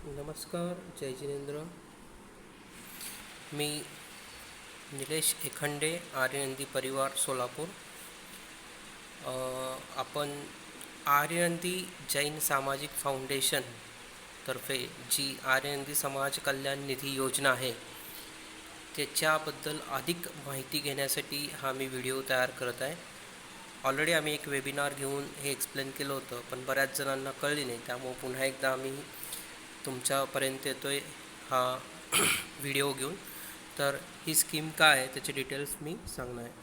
नमस्कार, जय जिनेंद्र. मी निलेश एखंडे, आर्यनंदी परिवार सोलापूर. आपण आर्यनंदी जैन सामाजिक फाउंडेशन तर्फे जी आर्यनंदी समाज कल्याण निधी योजना आहे त्याच्याबद्दल अधिक माहिती घेण्यासाठी हा मी व्हिडिओ तयार करत आहे. ऑलरेडी आम्ही एक वेबिनार घेऊन हे एक्सप्लेन केलं होतं, पण बऱ्याच जणांना कळली नाही. त्यामुळे पुन्हा एकदा आम्ही तुमच्यापर्यंत येतोय हा व्हिडिओ घेऊन. तर ही स्कीम काय आहे त्याचे डिटेल्स मी सांगणार आहे.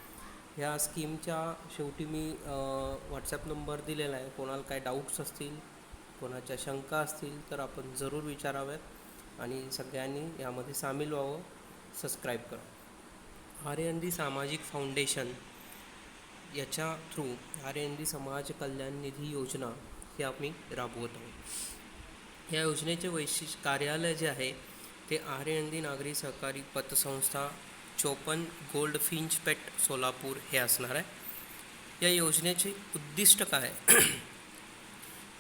ह्या स्कीमच्या शेवटी मी व्हॉट्सॲप नंबर दिलेला आहे. कोणाला काय डाऊट्स असतील, कोणाच्या शंका असतील तर आपण जरूर विचाराव्यात आणि सगळ्यांनी यामध्ये सामील व्हावं. सबस्क्राईब करा. आर्यनंदी सामाजिक फाउंडेशन याच्या थ्रू आर्यनंदी समाज कल्याण निधी योजना ही आम्ही राबवत आहोत. या योजनेचे कार्यालय जे आहे ते आर्यनंदी नागरी सहकारी पतसंस्था 54 गोल्डफिंच पेठ सोलापूर हे असणार आहे. या योजनेचे उद्दिष्ट काय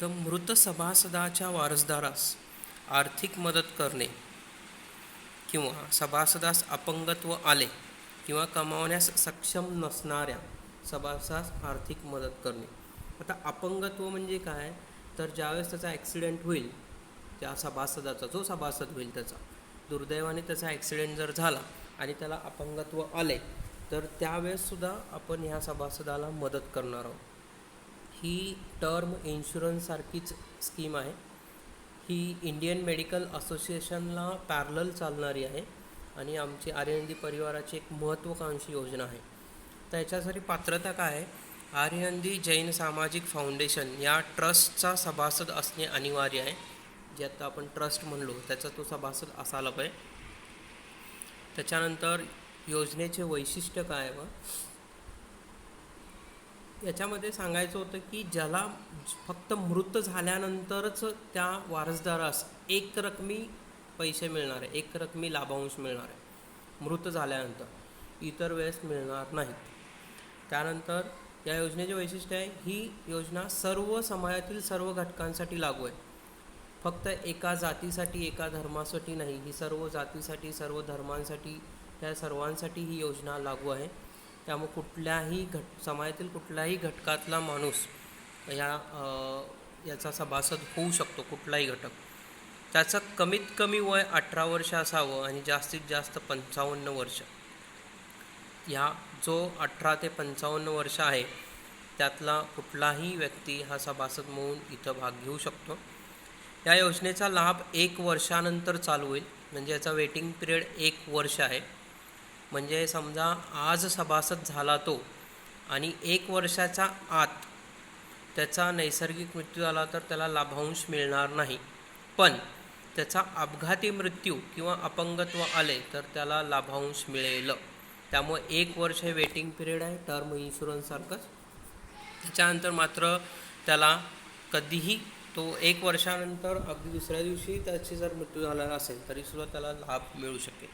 तर मृत सभासदाच्या वारसदारास आर्थिक मदत करणे किंवा सभासदास अपंगत्व आले किंवा कमावण्यास सक्षम नसणाऱ्या सभासदास आर्थिक मदत करणे. आता अपंगत्व म्हणजे काय तर ज्यावेळेस त्याचा ॲक्सिडेंट होईल, त्या सभासदाचा जो सभासद होईल त्याचा दुर्दैवाने त्याचा ॲक्सिडेंट जर झाला आणि त्याला अपंगत्व आले तर त्यावेळेससुद्धा आपण ह्या सभासदाला मदत करणार आहोत. ही टर्म इन्शुरन्ससारखीच स्कीम आहे. ही इंडियन मेडिकल असोसिएशनला पॅरलल चालणारी आहे आणि आमची आर्यनंदी परिवाराची एक महत्त्वाकांक्षी योजना आहे. तर याच्यासाठी पात्रता काय आहे, आर्यनंदी जैन सामाजिक फाउंडेशन या ट्रस्टचा सभासद असणे अनिवार्य आहे. जे आता आपण ट्रस्ट म्हणलो त्याचा तो सभासद असायला पाहिजे. त्याच्यानंतर योजनेचे वैशिष्ट्य काय व याच्यामध्ये सांगायचं होतं की ज्याला फक्त मृत झाल्यानंतरच त्या वारसदारास एक रकमी पैसे मिळणार आहे, एक रकमी लाभांश मिळणार आहे मृत झाल्यानंतर, इतर वेळेस मिळणार नाहीत. त्यानंतर या योजनेचे वैशिष्ट्य आहे, ही योजना सर्व समाजातील सर्व घटकांसाठी लागू आहे. फक्त एका जातीसाठी एका धर्मासाठी नाही, ही सर्व जातीसाठी सर्व धर्मांसाठी त्या सर्वांसाठी ही योजना लागू आहे. त्यामुळे कुठल्याही समाजातील कुठल्याही घटकातला माणूस याचा सभासद होऊ शकतो. कुठलाही घटक त्याचं कमीत कमी वय 18 वर्ष असावं आणि जास्तीत जास्त 55 वर्ष. या जो 18 ते 55 वर्ष आहे त्यातला कुठलाही व्यक्ती हा सभासद म्हणून इथं भाग घेऊ शकतो. या योजनेचा लाभ 1 वर्षानंतर चालू होईल, म्हणजे याचा वेटिंग पिरियड 1 वर्ष आहे. म्हणजे समजा आज सभासद झाला तो आणि 1 वर्षाच्या आत त्याचा नैसर्गिक मृत्यू झाला तर त्याला लाभांश मिळणार नाही, पण त्याचा अपघाती मृत्यू किंवा अपंगत्व आले तर त्याला लाभांश मिळेल. त्यामुळे 1 वर्ष हे वेटिंग पिरियड आहे, टर्म इन्शुरन्ससारखंच. त्याच्यानंतर मात्र त्याला कधीही तो 1 वर्षानंतर अगदी दुसऱ्या दिवशी त्याची जर मृत्यू झालेला असेल तरीसुद्धा त्याला लाभ मिळू शकेल.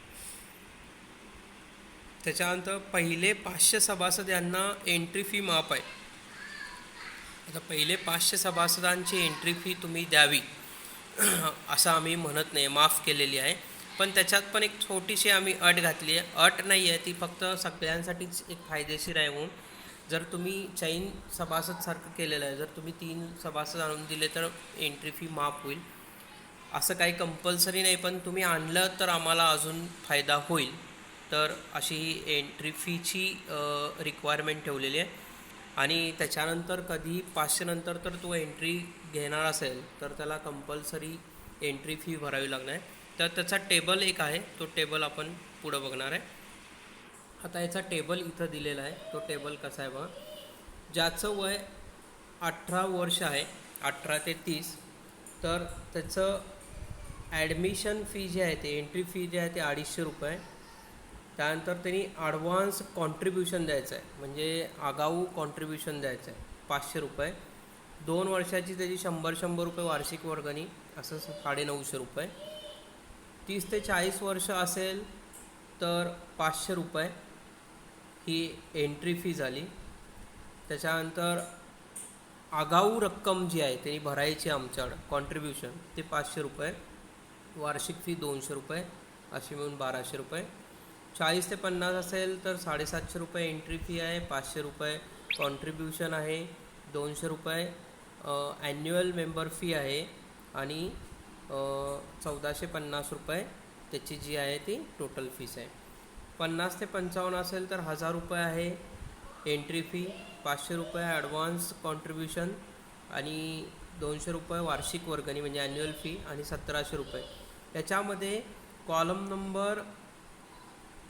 त्याच्यानंतर पहिले 500 सभासद यांना एंट्री फी माफ आहे. आता पहिले 500 सभासदांची एंट्री फी तुम्ही द्यावी असं आम्ही म्हणत नाही, माफ केलेली आहे. पण त्याच्यात पण एक छोटीशी आम्ही अट घातली आहे. अट नाही आहे ती, फक्त सगळ्यांसाठीच एक फायदेशीर आहे म्हणून. जर तुम्ही चैन सभासदसारखं केलेलं आहे, जर तुम्ही 3 सभासद आणून दिले तर एंट्री फी माफ होईल. असं काही कंपल्सरी नाही, पण तुम्ही आणलं तर आम्हाला अजून फायदा होईल. तर अशी ही एंट्री फीची रिक्वायरमेंट ठेवलेली आहे. आणि त्याच्यानंतर कधी 500 नंतर तर तो एंट्री घेणार असेल तर त्याला कंपल्सरी एंट्री फी भरावी लागणार आहे. तर त्याचा टेबल एक आहे, तो टेबल आपण पुढं बघणार आहे. आता याचा टेबल इथं दिलेला आहे. तो टेबल कसा आहे बघा. ज्याचं वय 18 वर्ष आहे, 18 ते 30, तर त्याचं ॲडमिशन फी जे आहे ते एंट्री फी जे आहे ते 250 रुपये. त्यानंतर त्यांनी ॲडव्हान्स कॉन्ट्रीब्युशन द्यायचं आहे, म्हणजे आगाऊ कॉन्ट्रीब्युशन द्यायचं आहे 500 रुपये. 2 वर्षाची त्याची 100 रुपये वार्षिक वर्गणी, असं 950 रुपये. 30 ते 40 वर्ष असेल तर 500 रुपये ही एंट्री फी झाली. त्याच्यानंतर आगाऊ रक्कम जी आहे त्यांनी भरायची आमच्याकडं कॉन्ट्रीब्युशन ते 500 रुपये. वार्षिक फी 200 रुपये, अशी मिळून 1200 रुपये. 40 ते 50 असेल तर 750 रुपये एंट्री फी आहे, 500 रुपये कॉन्ट्रीब्युशन आहे, 200 रुपये ॲन्युअल मेंबर फी आहे आणि 1450 रुपये त्याची जी आहे ती टोटल फीस आहे. 50 ते 55 असेल तर 1000 रुपये आहे एंट्री फी, 500 रुपये ॲडव्हान्स कॉन्ट्रीब्युशन आणि 200 रुपये वार्षिक वर्गणी म्हणजे ॲन्युअल फी आणि 1700 रुपये. याच्यामध्ये कॉलम नंबर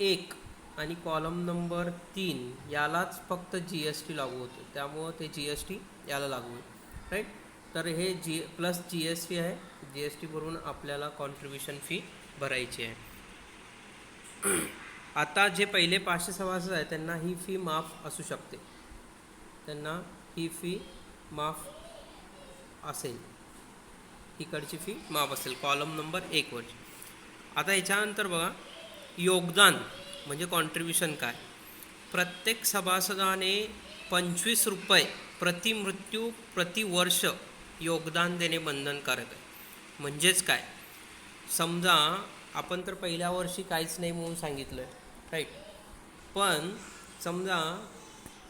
1 आणि कॉलम नंबर 3 यालाच फक्त GST लागू होतो, त्यामुळं ते GST याला लागू होईल, राईट. तर हे प्लस GST आहे, GST भरून आपल्याला कॉन्ट्रीब्युशन फी भरायची आहे. आता जे पहिले 500 सभासद आहेत त्यांना ही फी माफ असू शकते, त्यांना ही फी माफ असेल, इकडची फी माफ असेल कॉलम नंबर 1 वरची. आता याच्यानंतर बघा योगदान म्हणजे कॉन्ट्रीब्युशन काय. प्रत्येक सभासदाने 25 रुपये प्रति मृत्यू प्रति वर्ष योगदान देणे बंधनकारक आहे. म्हणजेच काय, समजा आपण तर पहिल्या वर्षी काहीच नाही म्हणून सांगितलं आहे, राईट. पण समजा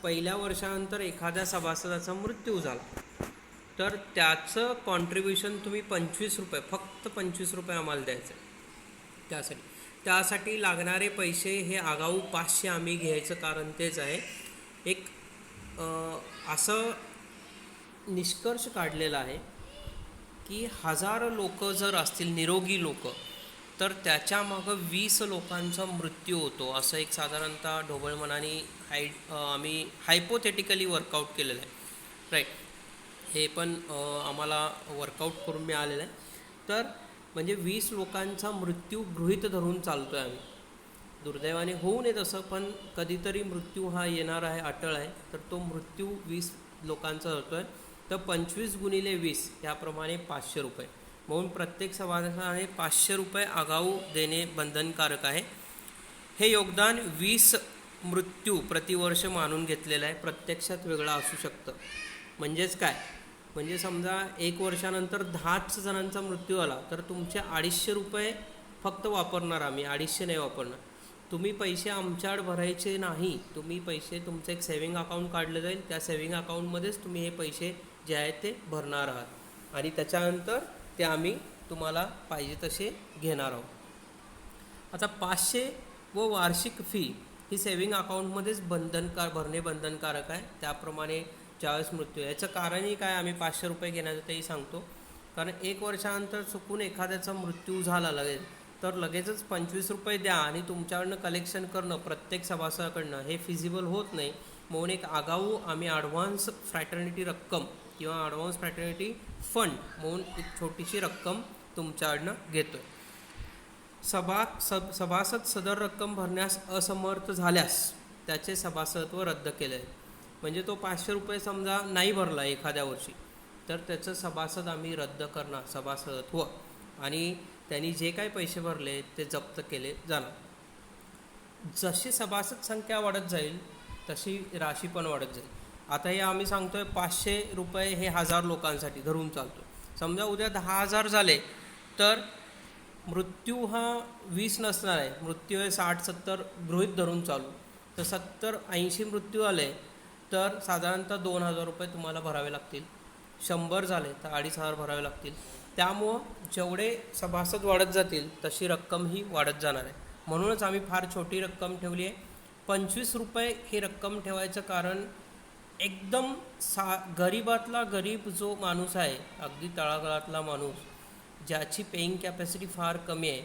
पहिल्या वर्षानंतर एखाद्या सभासदाचा मृत्यू झाला तर त्याचं कॉन्ट्रीब्युशन तुम्ही 25 रुपये, फक्त 25 रुपये आम्हाला द्यायचं आहे. त्यासाठी लागणारे पैसे हे आगाऊ 500 आम्ही घ्यायचं कारण तेच आहे. एक असं निष्कर्ष काढलेला आहे की 1000 लोक जर असतील निरोगी लोक तर त्याच्यामागं 20 लोकांचा मृत्यू होतो, असं एक साधारणतः ढोबळ मनाने आम्ही हायपोथेटिकली वर्कआउट केलेलं आहे, राईट. हे पण आम्हाला वर्कआउट करून मिळालेलं आहे. तर म्हणजे 20 लोकांचा मृत्यू गृहीत धरून चालतो आहे आम्ही. दुर्दैवाने होऊ नये तसं, पण कधीतरी मृत्यू हा येणार आहे, अटळ आहे. तर तो मृत्यू 20 लोकांचा होतो आहे. तर 25 गुणिले 20 याप्रमाणे 500 रुपये म्हणून प्रत्येक सभासदाने 500 रुपये आगाऊ देणे बंधनकारक आहे. हे योगदान 20 मृत्यू प्रतिवर्ष मानून घेतलेलं आहे, प्रत्यक्षात वेगळा असू शकतं. म्हणजेच काय, म्हणजे समजा 1 वर्षानंतर 10 जणांचा मृत्यू आला तर तुमचे 250 रुपये फक्त वापरणार आम्ही, 250 नाही वापरणार. तुम्ही पैसे आमच्याकडे भरायचे नाही, तुम्ही पैसे तुमचं एक सेविंग अकाउंट काढलं जाईल, त्या सेविंग अकाउंटमध्येच तुम्ही हे पैसे जे आहेत ते भरणार आहात आणि त्याच्यानंतर ते आम्ही तुम्हाला पाहिजे तसे घेणार आहोत. आता 500 व वार्षिक फी ही सेविंग अकाउंटमध्येच भरणे बंधनकारक आहे. त्याप्रमाणे ज्यावेळेस मृत्यू, याचं कारणही काय आम्ही 500 रुपये घेण्याचं तेही सांगतो. कारण 1 वर्षानंतर चुकून एखाद्याचा मृत्यू झाला लगेच तर लगेचच 25 रुपये द्या आणि तुमच्याकडनं कलेक्शन करणं प्रत्येक सभासदाकडनं हे फिजिबल होत नाही. म्हणून एक आगाऊ आम्ही ॲडव्हान्स फ्रॅटर्निटी रक्कम किंवा ॲडव्हान्स फ्रॅटर्निटी फंड म्हणून एक छोटीशी रक्कम तुमच्याकडनं घेतो आहे. सभासद सदर रक्कम भरण्यास असमर्थ झाल्यास त्याचे सभासदत्व रद्द केले आहे. म्हणजे तो 500 रुपये समजा नाही भरला एखाद्या वर्षी तर त्याचं सभासद आम्ही रद्द करणार सभासदत्व आणि त्यांनी जे काही पैसे भरले ते जप्त केले जाणार. जशी सभासद संख्या वाढत जाईल तशी राशी पण वाढत जाईल. आता हे आम्ही सांगतोय 500 रुपये हे 1000 लोकांसाठी धरून चालतो. समजा उद्या 10,000 झाले तर मृत्यू हा 20 नसणार आहे, मृत्यू आहे 60-70 गृहीत धरून चालू. तर 70-80 मृत्यू आले तर साधारणतः 2000 रुपये तुम्हाला भरावे लागतील. 100 झाले तर 2500 भरावे लागतील. त्यामुळं जेवढे सभासद वाढत जातील तशी रक्कम ही वाढत जाणार आहे. म्हणूनच आम्ही फार छोटी रक्कम ठेवली आहे. 25 रुपये ही रक्कम ठेवायचं कारण एकदम गरीबातला गरीब जो माणूस आहे, अगदी तळागाळातला माणूस ज्याची पेईंग कॅपॅसिटी फार कमी आहे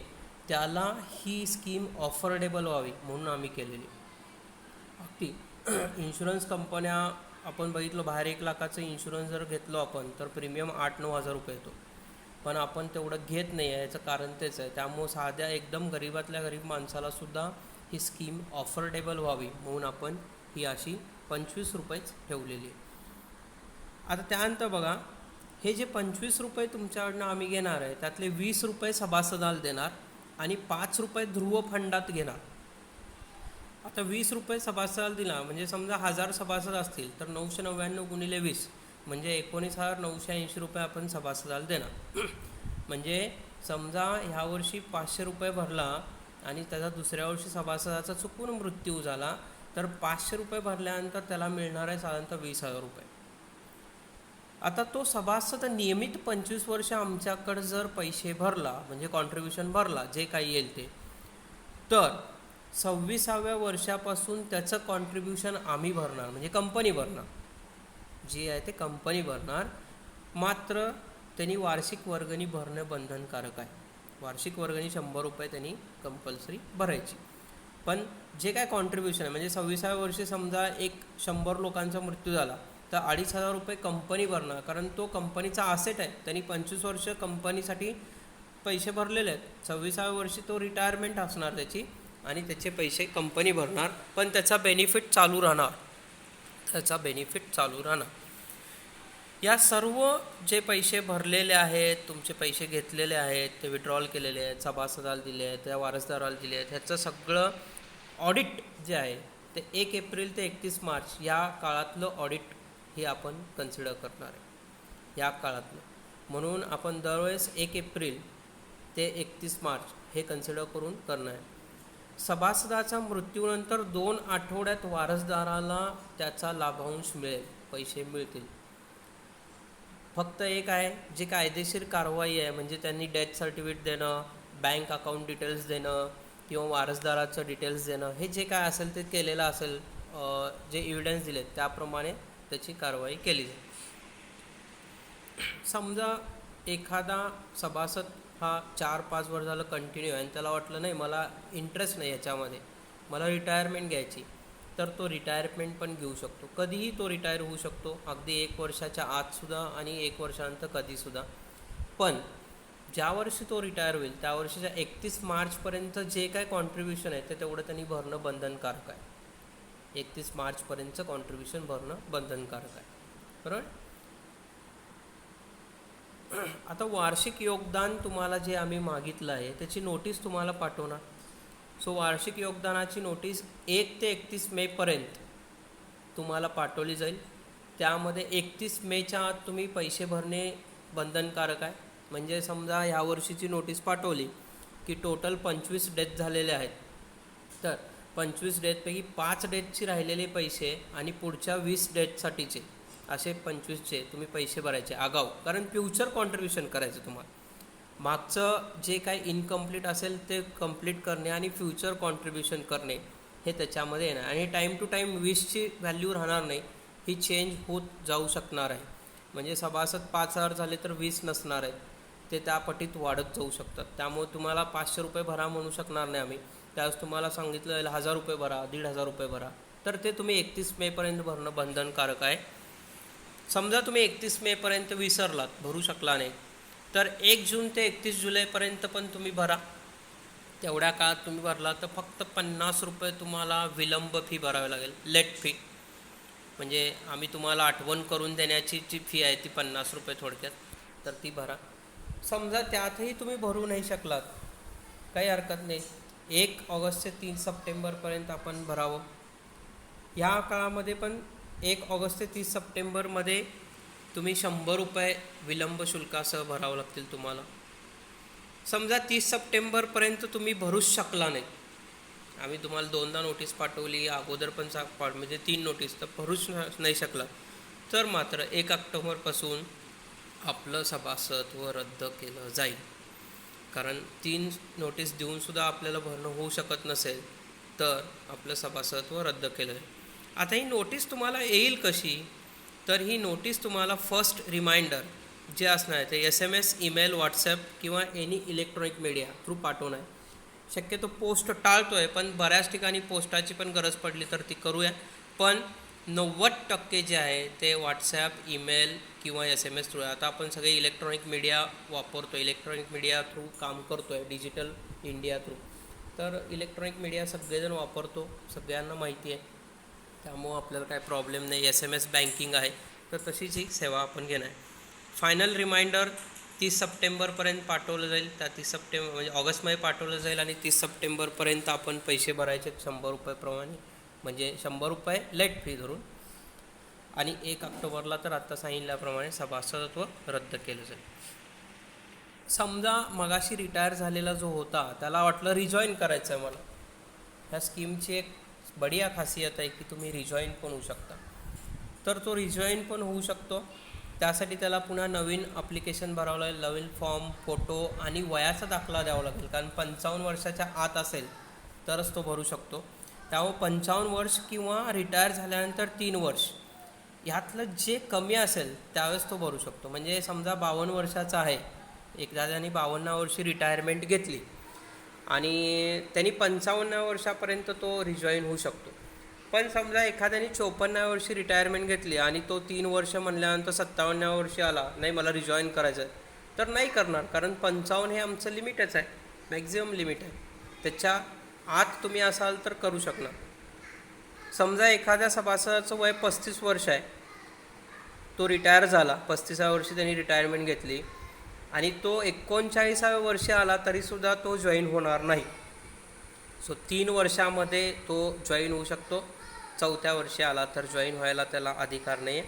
त्याला ही स्कीम ऑफर्डेबल व्हावी म्हणून आम्ही केलेली. अगदी इन्शुरन्स कंपन्या आपण बघितलं, बाहेर 1 लाखाचं इन्शुरन्स जर घेतलो आपण तर प्रीमियम 8-9 हजार रुपये येतो. पण आपण तेवढं घेत नाही आहे, याचं कारण तेच आहे. त्यामुळं साध्या एकदम गरीबातल्या गरीब माणसालासुद्धा ही स्कीम ऑफर्डेबल व्हावी म्हणून आपण ही अशी 25 रुपयेच ठेवलेली आहे. आता त्यानंतर बघा, हे जे 25 रुपये तुमच्याकडनं आम्ही घेणार आहे त्यातले 20 रुपये सभासदाला देणार आणि 5 रुपये ध्रुव फंडात घेणार. आता 20 रुपये सभासदाला दिला म्हणजे समजा 1000 सभासद असतील तर 999 गुणिले 20 म्हणजे 19,980 रुपये आपण सभासदाला देणार. म्हणजे समजा ह्या वर्षी 500 रुपये भरला आणि त्याचा दुसऱ्या वर्षी सभासदाचा चुकून मृत्यू झाला, तर 500 रुपये भरल्यानंतर त्याला मिळणार आहे साधारणतः 20,000 रुपये. आता तो सभासद नियमित 25 वर्ष आमच्याकडे जर पैसे भरला, म्हणजे कॉन्ट्रीब्युशन भरला जे काही येईल ते, तर 26व्या वर्षापासून त्याचं कॉन्ट्रीब्युशन आम्ही भरणार, म्हणजे कंपनी भरणार, जे आहे ते कंपनी भरणार. मात्र त्यांनी वार्षिक वर्गणी भरणं बंधनकारक आहे. वार्षिक वर्गणी 100 रुपये त्यांनी कंपल्सरी भरायची. पण जे काय कॉन्ट्रीब्युशन आहे, म्हणजे 26व्या वर्षी समजा 100 लोकांचा मृत्यू झाला, तर 2,500 रुपये कंपनी भरणार, कारण तो कंपनीचा आसेट आहे. त्यांनी 25 वर्ष कंपनीसाठी पैसे भरलेले आहेत. 26व्या वर्षी तो रिटायरमेंट असणार त्याची आणि त्याचे पैसे कंपनी भरणार, पण त्याचा बेनिफिट चालू राहणार. या सर्व जे पैसे भरलेले आहेत, तुमचे पैसे घेतलेले आहेत, ते विड्रॉल केलेले आहेत, सभासदाला दिले आहेत, त्या वारसदाराला दिले आहेत, ह्याचं सगळं ऑडिट जे आहे ते 1 एप्रिल ते 31 मार्च या काळातलं ऑडिट हे आपण कन्सिडर करणार आहे, या काळातलं. म्हणून आपण दरवेळेस 1 एप्रिल ते 31 मार्च हे कन्सिडर करून करणार आहे. सभासदाच्या मृत्यूनंतर 2 आठवड्यात वारसदाराला त्याचा लाभांश मिळेल, पैसे मिळतील. फक्त एक आहे, जे कायदेशीर कारवाई आहे, म्हणजे त्यांनी डेथ सर्टिफिकेट देणं, बँक अकाउंट डिटेल्स देणं किंवा वारसदाराचं डिटेल्स देणं, हे जे काय असेल ते केलेलं असेल, जे एव्हिडन्स दिलेत त्याप्रमाणे त्याची कारवाई केली जाईल. समजा एखादा सभासद हा 4-5 वर्ष झालं कंटिन्यू आहे आणि त्याला वाटलं नाही मला इंटरेस्ट नाही याच्यामध्ये, मला रिटायरमेंट घ्यायची, तर तो रिटायरमेंट पण घेऊ शकतो. कधीही तो रिटायर होऊ शकतो, अगदी 1 वर्षाच्या आतसुद्धा आणि 1 वर्षानंतर कधीसुद्धा. पण ज्या वर्षी तो रिटायर होईल त्या वर्षीच्या 31 मार्चपर्यंत जे काय कॉन्ट्रीब्युशन आहे ते तेवढं त्यांनी भरणं बंधनकारक आहे. 31 मार्चपर्यंतचं कॉन्ट्रीब्युशन भरणं बंधनकारक आहे, बरोबर. आता वार्षिक योगदान तुम्हाला जे आम्ही मागितलं आहे त्याची नोटीस तुम्हाला पाठवणार. सो वार्षिक योगदानाची नोटीस 1 ते 31 मेपर्यंत तुम्हाला पाठवली जाईल. त्यामध्ये 31 मेच्या आत तुम्ही पैसे भरणे बंधनकारक आहे. म्हणजे समजा ह्या वर्षीची नोटीस पाठवली की टोटल 25 डेथ झालेले आहेत, तर 25 डेथपैकी 5 डेथचे राहिलेले पैसे आणि पुढच्या 20 डेथसाठीचे असे 25चे तुम्ही पैसे भरायचे आगाऊ, कारण फ्युचर कॉन्ट्रीब्युशन करायचं तुम्हाला. मागचं जे काही इनकम्प्लीट असेल ते कंप्लीट करणे आणि फ्युचर कॉन्ट्रीब्युशन करणे हे त्याच्यामध्ये येणार. आणि टाईम टू टाईम 20ची व्हॅल्यू राहणार नाही, ही चेंज होत जाऊ शकणार आहे. म्हणजे सभासद 5,000 झाले तर 20 नसणार आहेत, ते त्या पटीत वाढत जाऊ शकतात. त्यामुळे तुम्हाला 500 रुपये भरा म्हणू शकणार नाही आम्ही. त्यावेळेस तुम्हाला सांगितलं 1,000 रुपये भरा, 1,500 रुपये भरा, तर ते तुम्ही 31 मेपर्यंत भरणं बंधनकारक आहे. समजा तुम्ही 31 मेपर्यंत विसरलात, भरू शकला नाही, तर 1 जून ते 31 जुलैपर्यंत पण तुम्ही भरा. तेवढ्या काळात तुम्ही भरला तर फक्त 50 रुपये तुम्हाला विलंब फी भरावी लागेल, लेट फी. म्हणजे आम्ही तुम्हाला आठवण करून देण्याची जी फी आहे ती 50 रुपये थोडक्यात, तर ती भरा. समजा त्यातही तुम्ही भरू नाही शकलात, काही हरकत नाही, 1 ऑगस्ट ते 3 सप्टेंबरपर्यंत आपण भरावं. या काळामध्ये पण 1 ऑगस्ट ते 30 सप्टेंबरमध्ये तुम्ही 100 रुपये विलंब शुल्कासह भरावं लागतील तुम्हाला. समजा 30 सप्टेंबरपर्यंत तुम्ही भरूच शकला नाही, आम्ही तुम्हाला 2दा नोटीस पाठवली, अगोदर पण म्हणजे 3 नोटीस, तर भरूच नाही शकला, तर मात्र 1 ऑक्टोबरपासून आपलं सभासदत्व रद्द केलं जाईल. कारण 3 नोटीस देऊनसुद्धा आपल्याला भरणं होऊ शकत नसेल तर आपलं सभासदत्व रद्द केलं जाईल. आता ही नोटीस तुम्हाला येईल कशी, तर ही नोटीस तुम्हाला फर्स्ट रिमाइंडर जे असणार आहे ते SMS, ईमेल, व्हॉट्सॲप किंवा एनी इलेक्ट्रॉनिक मीडिया थ्रू पाठवणं आहे. शक्यतो पोस्ट टाळतो आहे, पण बऱ्याच ठिकाणी पोस्टाची पण गरज पडली तर ती करूया. पण 90% जे आहे ते व्हॉट्सॲप, ईमेल किंवा SMS थ्रू आहे. आता आपण सगळे इलेक्ट्रॉनिक मीडिया वापरतो, इलेक्ट्रॉनिक मीडिया थ्रू काम करतो आहे, डिजिटल इंडिया थ्रू. तर इलेक्ट्रॉनिक मीडिया सगळेजण वापरतो, सगळ्यांना माहिती आहे, त्यामुळं आपल्याला काय प्रॉब्लेम नाही. SMS बँकिंग आहे, तर तशीच ही सेवा आपण घेणार. फायनल रिमाइंडर 30 सप्टेंबरपर्यंत पाठवलं जाईल. त्या 30 सप्टेंबर म्हणजे ऑगस्टमध्ये पाठवलं जाईल आणि 30 सप्टेंबरपर्यंत आपण पैसे भरायचे 100 रुपयेप्रमाणे, म्हणजे 100 रुपये लेट फी धरून. आणि 1 ऑक्टोबरला तर आत्ता सांगितल्याप्रमाणे सभासदत्व रद्द केलं जाईल. समजा मगाशी रिटायर झालेला जो होता त्याला वाटलं रिजॉईन करायचं आहे मला. ह्या स्कीमची एक बढिया खासियत आहे की तुम्ही रिजॉईन पण होऊ शकता. तर तो रिजॉईन पण होऊ शकतो. त्यासाठी त्याला पुन्हा नवीन ॲप्लिकेशन भरावं लागेल, नवीन फॉर्म, फोटो आणि वयाचा दाखला द्यावा लागेल. कारण 55 वर्षाच्या आत असेल तरच तो भरू शकतो. त्यामुळे 55 वर्ष किंवा रिटायर झाल्यानंतर 3 वर्ष ह्यातलं जे कमी असेल त्यावेळेस तो भरू शकतो. म्हणजे समजा 52 वर्षाचा आहे, एखाद्याने 52 वर्षी रिटायरमेंट घेतली आणि त्यांनी 55 वर्षापर्यंत तो रिजॉईन होऊ शकतो. पण समजा एखाद्याने 54 वर्षी रिटायरमेंट घेतली आणि तो 3 वर्ष म्हणल्यानंतर 57 वर्षी आला, नाही मला रिजॉईन करायचं आहे, तर नाही करणार. कारण 55 हे आमचं लिमिटच आहे, मॅक्झिमम लिमिट आहे. त्याच्या आत तुम्ही असाल तर करू शकणार. समजा एखाद्या सभासदाचं वय 35 वर्ष आहे, तो रिटायर झाला, 35व्या वर्षी त्यांनी रिटायरमेंट घेतली आणि तो 39व्या वर्षी आला तरीसुद्धा तो जॉईन होणार नाही. सो 3 वर्षामध्ये तो जॉईन होऊ शकतो. 4थ्या वर्षी आला तर जॉईन व्हायला त्याला अधिकार नाही आहे.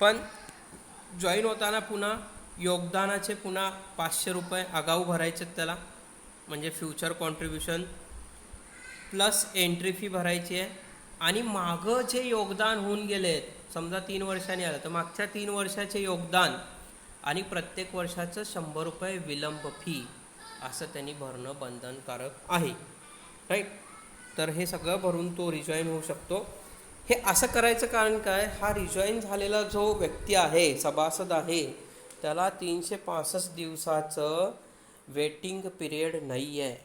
पण जॉईन होताना पुन्हा योगदानाचे पुन्हा 500 रुपये आगाऊ भरायचे त्याला, म्हणजे future contribution plus entry fee भरायची आहे. आणि मागं जे योगदान होऊन गेले, समजा 3 वर्षांनी आलं तर मागच्या 3 वर्षाचे योगदान आणि प्रत्येक वर्षाचं 100 रुपये विलंब फी असं त्यांनी भरणं बंधनकारक आहे. राईट. तर हे सगळं भरून तो रिजॉईन होऊ शकतो. हे असं करायचं कारण काय, हा रिजॉईन झालेला जो व्यक्ती आहे, सभासद आहे, त्याला 365 दिवसाचं वेटिंग पिरियड नाही आहे.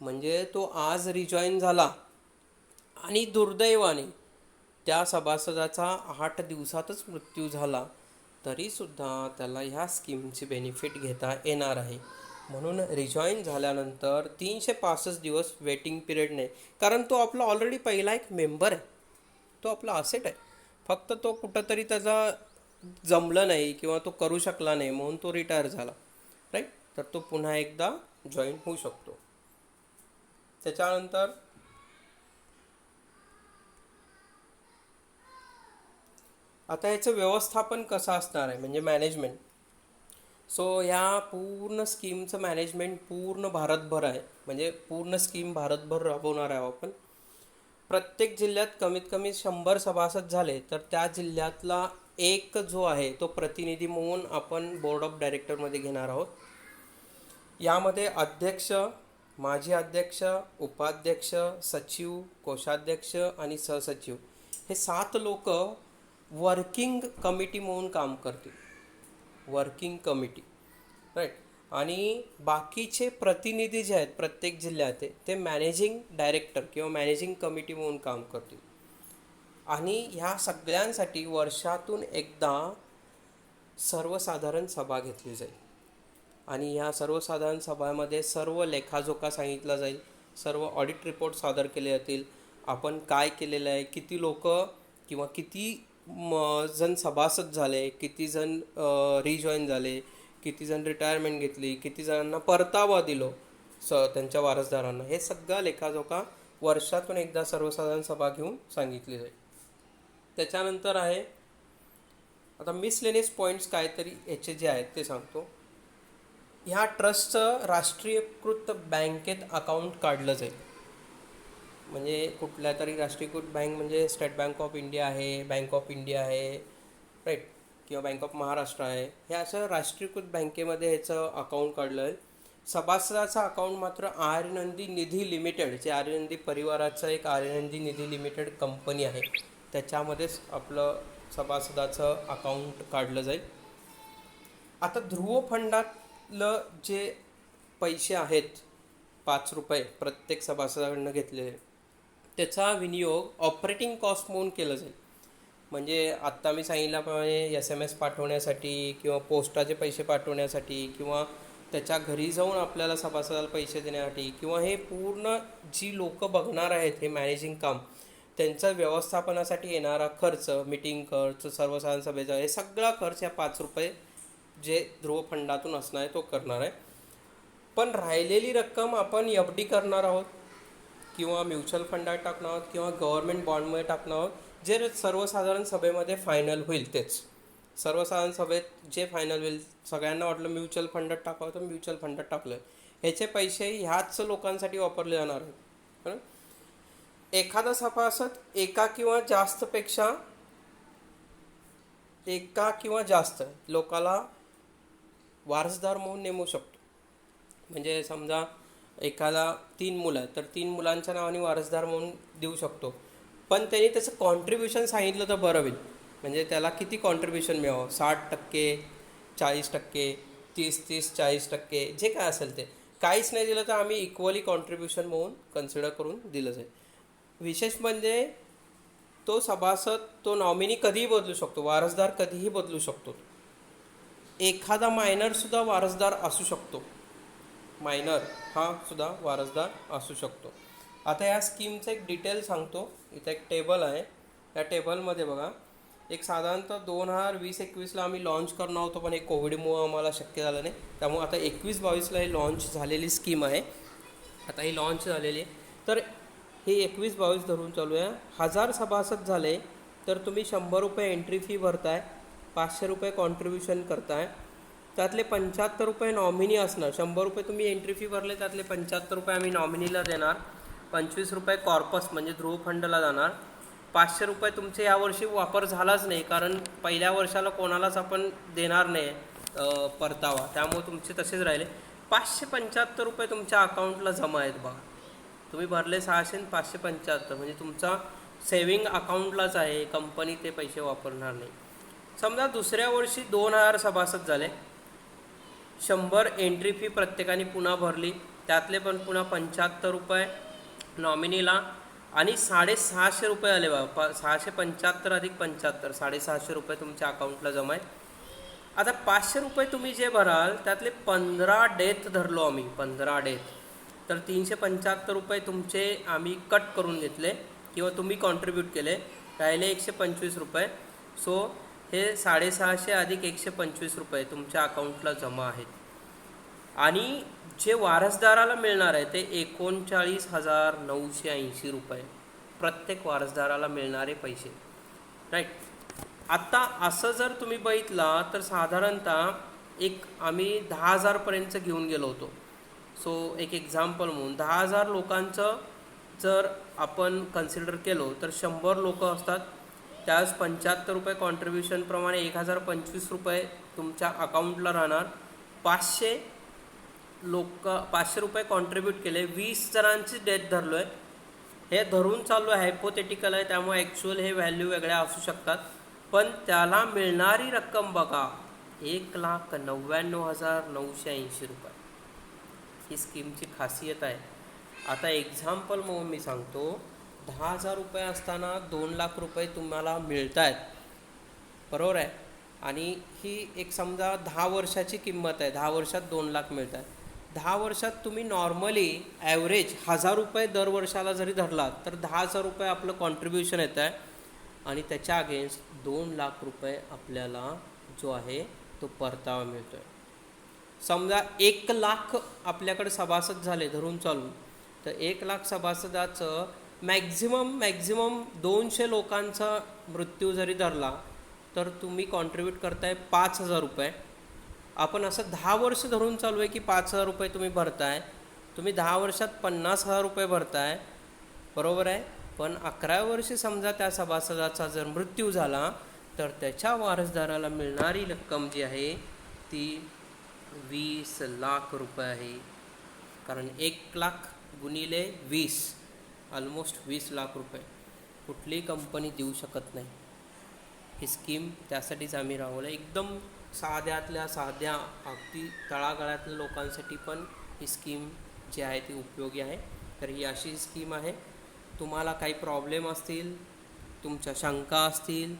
म्हणजे तो आज रिजॉईन झाला आणि दुर्दैवाने त्या सभासदाचा 8 दिवसातच मृत्यू झाला तरीसुद्धा त्याला ह्या स्कीमची बेनिफिट घेता येणार आहे. म्हणून रिजॉईन झाल्यानंतर 365 दिवस वेटिंग पिरियड नाही. कारण तो आपला ऑलरेडी पहिला एक मेंबर आहे, तो आपला असेट आहे. फक्त तो कुठंतरी त्याचा जमलं नाही किंवा तो करू शकला नाही म्हणून तो रिटायर झाला. राईट. तर तो पुन्हा एकदा जॉईन होऊ शकतो. त्याच्यानंतर आता याचं व्यवस्थापन कसं असणार आहे, म्हणजे मॅनेजमेंट. सो ह्या पूर्ण स्कीमचं मॅनेजमेंट पूर्ण भारतभर आहे. म्हणजे पूर्ण स्कीम भारतभर राबवणार आहे आपण. प्रत्येक जिल्ह्यात कमीत कमी 100 सभासद झाले तर त्या जिल्ह्यातला एक जो आहे तो प्रतिनिधी म्हणून आपण बोर्ड ऑफ डायरेक्टरमध्ये घेणार आहोत. यामध्ये अध्यक्ष, माजी अध्यक्ष, उपाध्यक्ष, सचिव, कोषाध्यक्ष आणि सहसचिव हे 7 लोक वर्किंग कमिटी म्हणून काम करतील. Working committee. राईट. आणि बाकीचे प्रतिनिधी जे आहेत प्रत्येक जिल्ह्यात ते मॅनेजिंग डायरेक्टर किंवा मॅनेजिंग कमिटी म्हणून काम करतील. आणि ह्या सगळ्यांसाठी वर्षातून एकदा सर्वसाधारण सभा घेतली जाईल. आणि ह्या सर्वसाधारण सभामध्ये सर्व लेखाजोखा सांगितला जाईल, सर्व ऑडिट रिपोर्ट सादर केले जातील. आपण काय केलेलं आहे, किती लोक किंवा किती जण सभासद झाले, किती जण रिजॉईन झाले, किती जण रिटायरमेंट घेतली, किती जणांना परतावा दिलो त्यांच्या वारसदारांना, हे सगळा लेखाजोखा वर्षातून एकदा सर्वसाधारण सभा घेऊन सांगितली जाईल. त्याच्यानंतर आहे आता मिसलेनियस पॉईंट्स काहीतरी याचे जे आहेत ते सांगतो. ह्या ट्रस्टचं राष्ट्रीयकृत बँकेत अकाउंट काढलं जाईल. म्हणजे कुठल्या तरी राष्ट्रीयकृत बँक म्हणजे स्टेट बँक ऑफ इंडिया आहे, बँक ऑफ इंडिया आहे, राईट, किंवा बँक ऑफ महाराष्ट्र आहे. हे असं राष्ट्रीयकृत बँकेमध्ये ह्याचं अकाउंट काढलं आहे. सभासदाचं अकाउंट मात्र आर्यनंदी निधी लिमिटेड, जे आर्यनंदी परिवाराचं एक आर्यनंदी निधी लिमिटेड कंपनी आहे, त्याच्यामध्येच आपलं सभासदाचं अकाउंट काढलं जाईल. आता ध्रुव फंडातलं जे पैसे आहेत 5 रुपये प्रत्येक सभासदाकडनं घेतलेले, त्याचा विनियोग ऑपरेटिंग कॉस्ट म्हणून केलं जाईल. म्हणजे आत्ता मी सांगितल्याप्रमाणे SMS पाठवण्यासाठी किंवा पोस्टाचे पैसे पाठवण्यासाठी किंवा त्याच्या घरी जाऊन आपल्याला सभासदाला पैसे देण्यासाठी किंवा हे पूर्ण जी लोक बघणार आहेत हे मॅनेजिंग काम, त्यांच्या व्यवस्थापनासाठी येणारा खर्च, मीटिंग खर्च, सर्वसाधारण सभेचा, हे सगळा खर्च या 5 रुपये जे ध्रुव फंडातून असणार आहे तो करणार आहे. पण राहिलेली रक्कम आपण FD करणार आहोत किंवा म्युच्युअल फंडात टाकणार आहोत किंवा गव्हर्नमेंट बॉन्डमध्ये टाकणार आहोत, जे सर्वसाधारण सभेमध्ये फायनल होईल तेच. सर्वसाधारण सभेत जे फायनल होईल, सगळ्यांना वाटलं म्युच्युअल फंडात टाकावं तर म्युच्युअल फंडात टाकलं. ह्याचे पैसे ह्याच लोकांसाठी वापरले जाणार आहेत. बरं, एखादा सभासद एका किंवा जास्त लोकाला वारसदार म्हणून नेमू शकतो. म्हणजे समजा एखादा 3 मुलं आहेत तर 3 मुलांच्या नावाने वारसदार म्हणून देऊ शकतो. पण त्यांनी त्याचं कॉन्ट्रीब्युशन सांगितलं तर बरं होईल. म्हणजे त्याला किती कॉन्ट्रीब्युशन मिळावं, 60%, 40%, 30-30, 40%, जे काय असेल ते. काहीच नाही दिलं तर आम्ही इक्वली कॉन्ट्रीब्युशन म्हणून कन्सिडर करून दिलं जाईल. विशेष म्हणजे तो सभासद, तो नॉमिनी कधीही बदलू शकतो, वारसदार कधीही बदलू शकतो. एखादा मायनरसुद्धा वारसदार असू शकतो. मायनर हा सुद्धा वारसदार असू शकतो. आता या स्कीमचं एक डिटेल सांगतो. इथं एक टेबल आहे. त्या टेबलमध्ये बघा, एक साधारणतः 2020-21ला आम्ही लॉन्च करणार होतो, पण हे कोविडमुळं आम्हाला शक्य झालं नाही. त्यामुळे आता 21-22ला ही लॉन्च झालेली स्कीम आहे. आता ही लॉन्च झालेली आहे, तर हे 21-22 धरून चालू आहे. 1000 सभासद झाले तर तुम्ही 100 रुपये एंट्री फी भरताय, 500 रुपये कॉन्ट्रीब्युशन करताय. त्यातले 75 रुपये नॉमिनी असणार. 100 रुपये तुम्ही एंट्री फी भरले, त्यातले 75 रुपये आम्ही नॉमिनीला देणार. 25 रुपये कॉर्पस म्हणजे ध्रुव फंडला जाणार. 500 रुपये तुमचे यावर्षी वापर झालाच नाही, कारण पहिल्या वर्षाला कोणालाच आपण देणार नाही परतावा, त्यामुळे तुमचे तसेच राहिले. 575 रुपये तुमच्या अकाउंटला जमा आहेत बघा. तुम्ही भरले 600 आणि 575, म्हणजे तुमचा सेविंग अकाउंटलाच आहे, कंपनी ते पैसे वापरणार नाही. समजा दुसऱ्या वर्षी 2000 सभासद झाले, 100 एंट्री फी प्रत्येकाने पुन्हा भरली, त्यातले पण पुन्हा 75 रुपये नॉमिनीला आणि 650 रुपये आले बा. 675 अधिक 75, 650 रुपये तुमच्या अकाउंटला जमा आहे. आता 500 रुपये तुम्ही जे भराल त्यातले 15 डेथ धरलो आम्ही, 15 डेथ, तर 375 रुपये तुमचे आम्ही कट करून घेतले किंवा तुम्ही कॉन्ट्रीब्यूट केले, राहिले 125 रुपये. सो हे 650 अधिक 125 रुपये तुमच्या अकाउंटला जमा आहेत. आणि जे वारसदाराला मिळणार आहे ते 39,980 रुपये प्रत्येक वारसदाराला मिळणारे पैसे, राईट. आत्ता असं जर तुम्ही बघितला तर साधारणतः एक आम्ही 10,000पर्यंत घेऊन गेलो होतो. सो एक एक्झाम्पल म्हणून 10,000 लोकांचं जर आपण कन्सिडर केलो तर 100 लोक असतात. त्यास 75 रुपये कॉन्ट्रीब्युशनप्रमाणे 1025 रुपये तुमच्या अकाउंटला राहणार. 500 रुपये कॉन्ट्रीब्यूट केले, 20 जणांची डेथ धरलो आहे. हे धरून चालू आहे, हायपोथेटिकल आहे, त्यामुळे ॲक्च्युअल हे व्हॅल्यू वेगळ्या असू शकतात. पण त्याला मिळणारी रक्कम बघा, 1,99,980 रुपये. ही स्कीमची खासियत आहे. आता एक्झाम्पल म्हणून मी सांगतो, 10,000 रुपये असताना 2 लाख रुपये तुम्हाला मिळत आहेत, बरोबर आहे. आणि ही एक समजा 10 वर्षाची किंमत आहे, 10 वर्षात 2 लाख मिळत आहेत. 10 वर्षात तुम्ही नॉर्मली ॲव्हरेज 1,000 रुपये दर वर्षाला जरी धरलात तर 10,000 रुपये आपलं कॉन्ट्रीब्युशन येतं आहे. आणि त्याच्या अगेन्स्ट 2 लाख रुपये आपल्याला जो आहे तो परतावा मिळतो आहे. समजा 1 लाख आपल्याकडे सभासद झाले धरून चालून, तर 1 लाख सभासदाचं मॅक्झिमम 200 लोकांचा मृत्यू जरी धरला तर तुम्ही कॉन्ट्रीब्यूट करताय 5,000 रुपये. आपण असं 10 वर्ष धरून चालू आहे की 5,000 रुपये तुम्ही भरताय. तुम्ही 10 वर्षात 50,000 रुपये भरताय, बरोबर आहे. पण 11व्या वर्षी समजा त्या सभासदाचा जर मृत्यू झाला तर त्याच्या वारसदाराला मिळणारी रक्कम जी आहे ती 20 लाख रुपये आहे. कारण 1 लाख गुणिले 20, ऑलमोस्ट 20 लाख रुपये कुठलीही कंपनी देऊ शकत नाही. ही स्कीम त्यासाठीच आम्ही राबवलं. एकदम साध्यातल्या साध्या, अगदी तळागाळातल्या लोकांसाठी पण ही स्कीम जी आहे ती उपयोगी आहे. तर ही अशी स्कीम आहे. तुम्हाला काही प्रॉब्लेम असतील, तुमच्या शंका असतील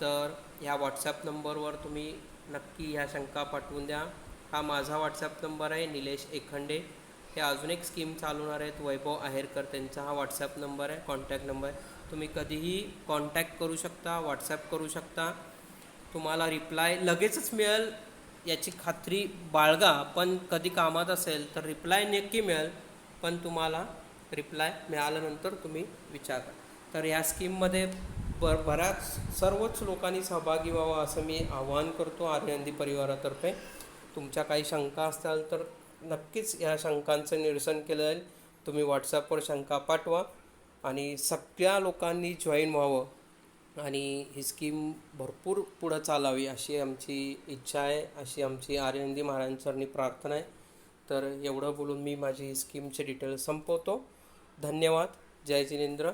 तर ह्या व्हॉट्सॲप नंबरवर तुम्ही नक्की ह्या शंका पाठवून द्या. हा माझा व्हॉट्सॲप नंबर आहे, निलेश एखंडे. हे अजून एक स्कीम चालवणार आहेत, वैभव आहेरकर, त्यांचा हा व्हॉट्सॲप नंबर आहे, कॉन्टॅक्ट नंबर आहे. तुम्ही कधीही कॉन्टॅक्ट करू शकता, व्हॉट्सॲप करू शकता. तुम्हाला रिप्लाय लगेचच मिळेल याची खात्री बाळगा. पण कधी कामात असेल तर रिप्लाय नक्की मिळेल, पण तुम्हाला रिप्लाय मिळाल्यानंतर तुम्ही विचारा. तर या स्कीममध्ये बऱ्याच सर्वच लोकांनी सहभागी व्हावं असं मी आवाहन करतो आर्यनदी परिवारातर्फे. तुमच्या काही शंका असतील तर नक्कीच या शंकांचं निरसन केलं जाईल. तुम्ही व्हॉट्सॲपवर शंका पाठवा आणि सगळ्या लोकांनी जॉईन व्हावं आणि ही स्कीम भरपूर पुढं चालावी अशी आमची इच्छा आहे, अशी आमची आर्यनदी महाराजांचरणी प्रार्थना आहे. तर एवढं बोलून मी माझी स्कीमचे डिटेल्स संपवतो. धन्यवाद. जय जिनेंद्र.